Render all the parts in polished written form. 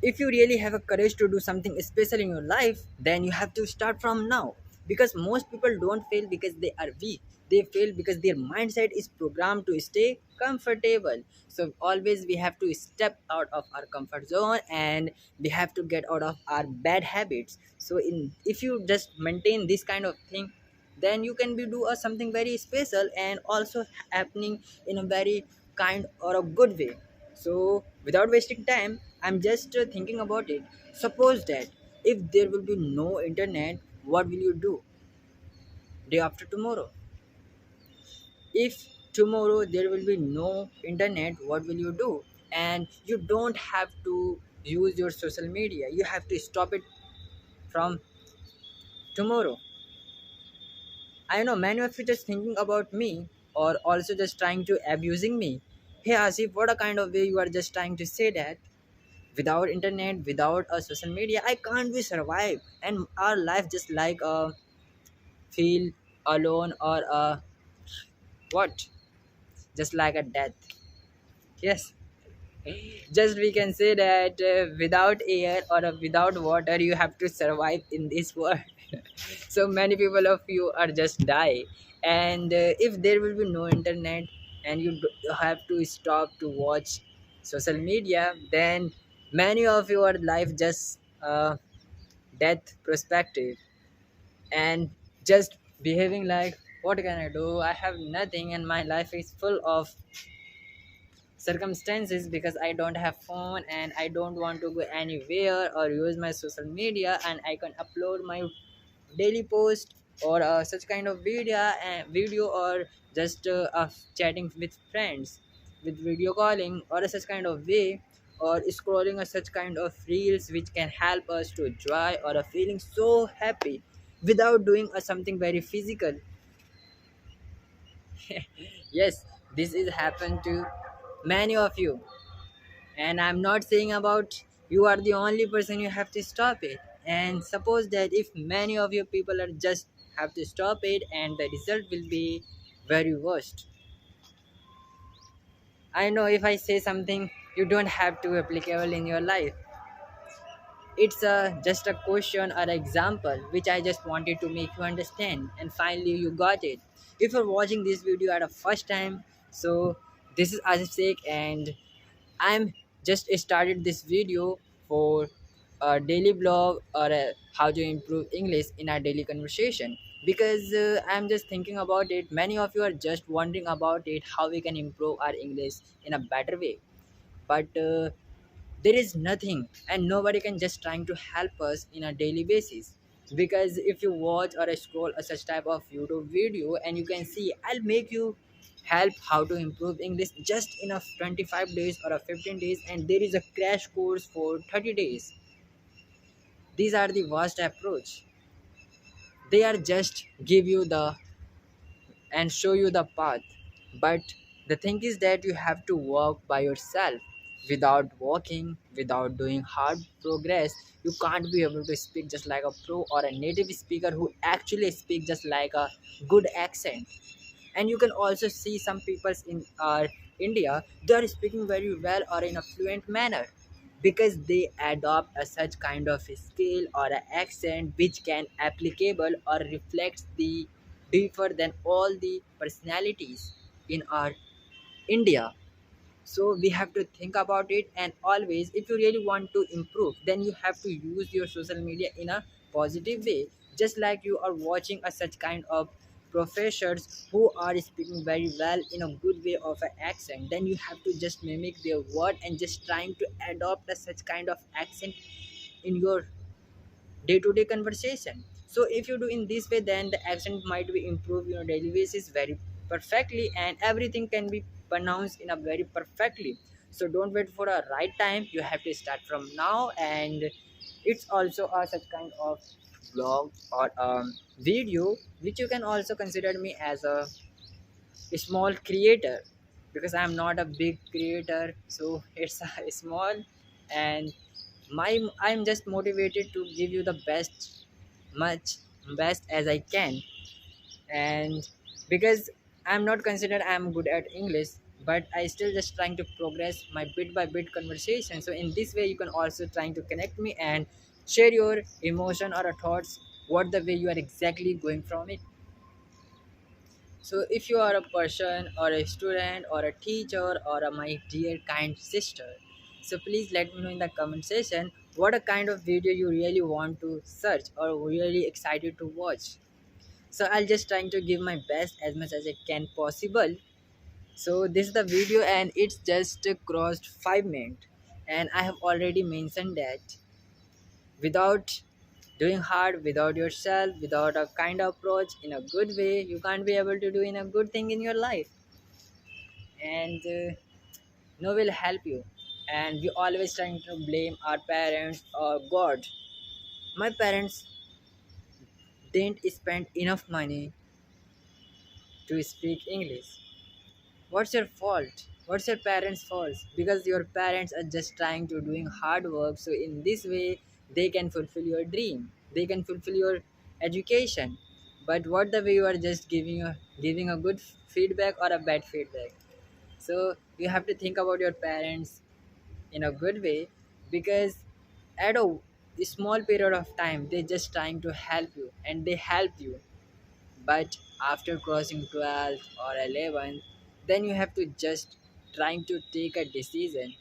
If you really have a courage to do something special in your life, then you have to start from now. Because most people don't fail because they are weak, they fail because their mindset is programmed to stay comfortable. So always we have to step out of our comfort zone, and we have to get out of our bad habits. So in if you just maintain this kind of thing, then you can be do something very special and also happening in a very kind or a good way. So without wasting time, I'm just thinking about it. Suppose that if there will be no internet, what will you do day after tomorrow? If tomorrow there will be no internet, what will you do? And you don't have to use your social media, you have to stop it from tomorrow. I know many of you just thinking about me, or also just trying to abusing me. Hey Asif, what a kind of way you are just trying to say that without internet, without a social media, I can't be survive, and our life just like a feel alone or a what, just like a death. Yes, just we can say that without air or without water you have to survive in this world. So many people of you are just die. And if there will be no internet, and have to stop to watch social media, then many of your life just death perspective, and just behaving like, what can I do, I have nothing, and my life is full of circumstances because I don't have phone and I don't want to go anywhere or use my social media, and I can upload my daily post or such kind of video, or just of chatting with friends with video calling or such kind of way, or scrolling a such kind of reels which can help us to enjoy or a feeling so happy without doing something very physical. Yes, this is happened to many of you, and I'm not saying about you are the only person, you have to stop it. And suppose that if many of you people are just have to stop it, and the result will be very worst. I know if I say something you don't have to applicable in your life, it's just a question or example which I just wanted to make you understand, and finally you got it. If you're watching this video at a first time, so this is Asif Sheikh, and I'm just started this video for a daily blog, or how to improve English in our daily conversation, because I'm just thinking about it. Many of you are just wondering about it, how we can improve our English in a better way. But there is nothing, and nobody can just trying to help us in a daily basis. Because if you watch or scroll a such type of YouTube video, and you can see, I'll make you help how to improve English just in a 25 days or a 15 days, and there is a crash course for 30 days. These are the worst approach. They are just give you the and show you the path. But the thing is that you have to work by yourself. Without walking, without doing hard progress, you can't be able to speak just like a pro or a native speaker who actually speak just like a good accent. And you can also see some people in India, they are speaking very well or in a fluent manner, because they adopt a such kind of a skill or an accent which can applicable or reflects the differ than all the personalities in our India. So we have to think about it, and always if you really want to improve, then you have to use your social media in a positive way. Just like you are watching a such kind of professors who are speaking very well in a good way of an accent, then you have to just mimic their word and just trying to adopt a such kind of accent in your day-to-day conversation. So if you do in this way, then the accent might be improved on a daily basis very perfectly, and everything can be pronounced in a very perfectly. So don't wait for a right time, you have to start from now. And it's also a such kind of blog or video which you can also consider me as a small creator, because I'm not a big creator, so it's a small. And I'm just motivated to give you the much best as I can. And because I'm not considered I'm good at English, but I still just trying to progress my bit by bit conversation. So in this way you can also trying to connect me and share your emotion or thoughts, what the way you are exactly going from it. So if you are a person or a student or a teacher or a my dear kind sister, so please let me know in the comment section what a kind of video you really want to search or really excited to watch. So I'll just trying to give my best as much as I can possible. So this is the video and it's just crossed 5 minutes, and I have already mentioned that without doing hard, without yourself, without a kind of approach in a good way, you can't be able to do in a good thing in your life. And no will help you. And we always trying to blame our parents or God. My parents didn't spend enough money to speak English. What's your fault? What's your parents fault? Because your parents are just trying to doing hard work, so in this way they can fulfill your dream, they can fulfill your education. But what the way you are just giving a good feedback or a bad feedback. So you have to think about your parents in a good way, because at a small period of time they just trying to help you and they help you. But after crossing 12th or 11th, then you have to just trying to take a decision,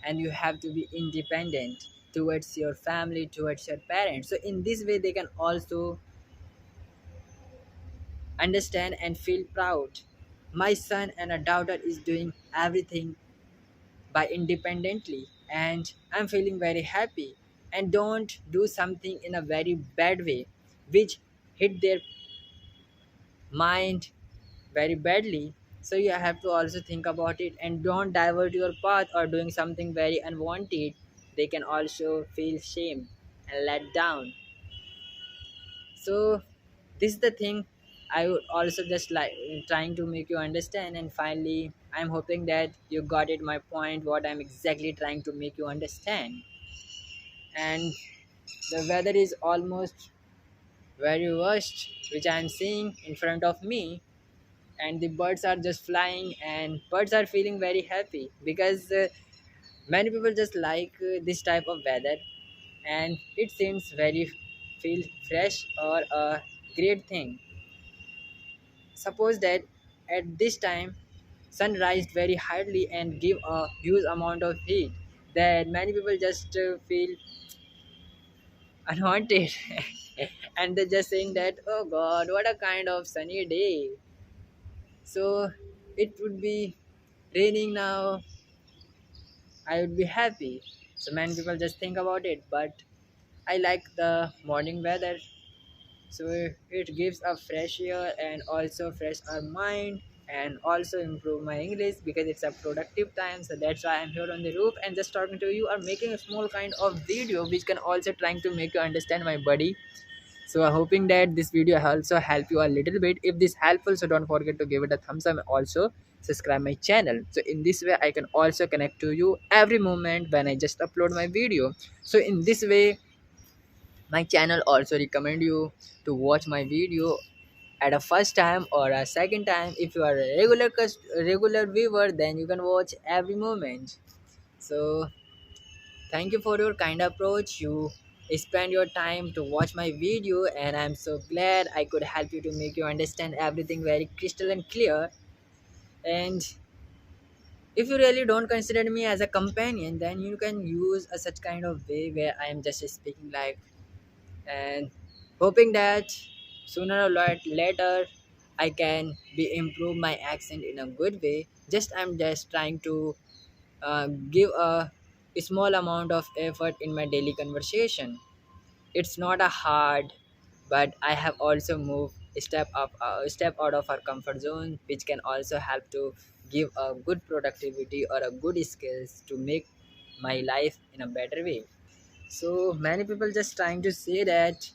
and you have to be independent towards your family, towards your parents. So in this way they can also understand and feel proud. My son and a daughter is doing everything by independently, and I'm feeling very happy. And don't do something in a very bad way which hit their mind very badly. So you have to also think about it and don't divert your path or doing something very unwanted. They can also feel shame and let down. So this is the thing I would also just like trying to make you understand. And finally I'm hoping that you got it my point, what I'm exactly trying to make you understand. And the weather is almost very worst which I'm seeing in front of me, and the birds are just flying and birds are feeling very happy because many people just like this type of weather, and it seems very feel fresh or a great thing. Suppose that at this time sun rised very hardly and give a huge amount of heat, that many people just feel unwanted and they're just saying that, oh god, what a kind of sunny day. So it would be raining now, I would be happy. So many people just think about it, but I like the morning weather. So it gives a fresh air and also fresh our mind and also improve my English because it's a productive time. So that's why I'm here on the roof and just talking to you or making a small kind of video which can also trying to make you understand my body. So I'm hoping that this video also help you a little bit. If this helpful, so don't forget to give it a thumbs up and also subscribe my channel. So in this way I can also connect to you every moment when I just upload my video. So in this way my channel also recommend you to watch my video at a first time or a second time. If you are a regular viewer, then you can watch every moment. So thank you for your kind approach. You spend your time to watch my video, and I'm so glad I could help you to make you understand everything very crystal and clear. And if you really don't consider me as a companion, then you can use a such kind of way where I am just speaking like, and hoping that sooner or later I can be improve my accent in a good way. Just I'm just trying to give a small amount of effort in my daily conversation. It's not a hard, but I have also moved a step out of our comfort zone, which can also help to give a good productivity or a good skills to make my life in a better way. So many people just trying to say that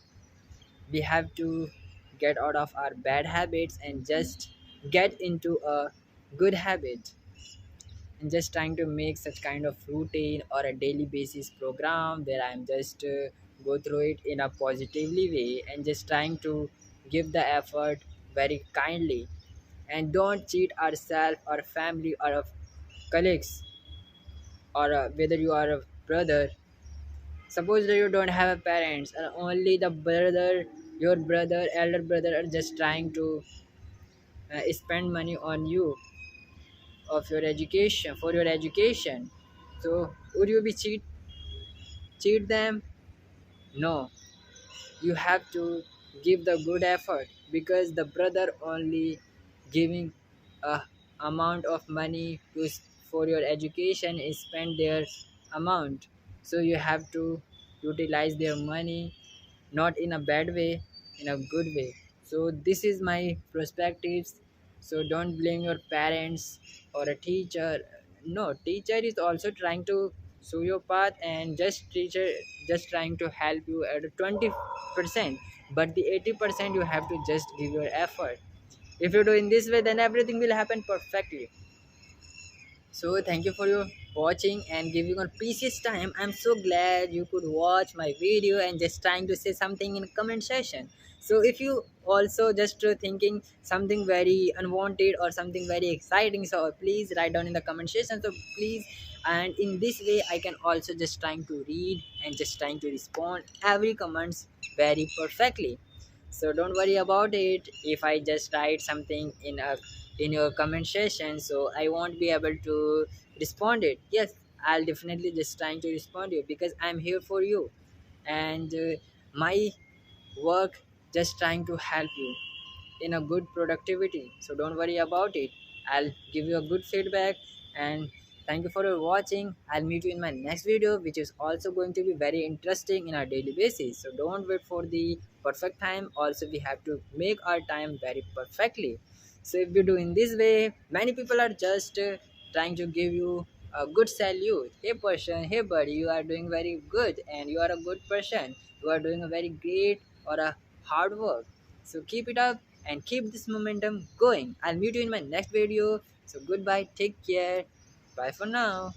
we have to get out of our bad habits and just get into a good habit, and just trying to make such kind of routine or a daily basis program where I'm just go through it in a positively way and just trying to give the effort very kindly. and don't cheat ourselves or family or colleagues, or whether you are a brother. Suppose that you don't have a parents and only the brother, your brother, elder brother are just trying to spend money on you of your education, for your education. So would you be cheat them? No, you have to give the good effort, because the brother only giving a amount of money to for your education is spend their amount. So you have to utilize their money, not in a bad way, in a good way. So this is my perspectives. So don't blame your parents or a teacher. No, teacher is also trying to show your path, and just teacher just trying to help you at 20%, but the 80% you have to just give your effort. If you do in this way, then everything will happen perfectly. So thank you for your watching and giving your precious time. I'm so glad you could watch my video and just trying to say something in comment section. So if you also just thinking something very unwanted or something very exciting, so please write down in the comment section. So please, and in this way I can also just trying to read and just trying to respond every comments very perfectly. So don't worry about it if I just write something in your comment section, so I won't be able to respond it. Yes, I'll definitely just trying to respond to you, because I'm here for you, and my work just trying to help you in a good productivity. So don't worry about it, I'll give you a good feedback. And thank you for your watching. I'll meet you in my next video, which is also going to be very interesting in our daily basis. So don't wait for the perfect time, also we have to make our time very perfectly. So if you do in this way, many people are just trying to give you a good salute. Hey person, hey buddy, you are doing very good and you are a good person, you are doing a very great or a hard work. So keep it up and keep this momentum going. I'll meet you in my next video. So goodbye, take care, bye for now.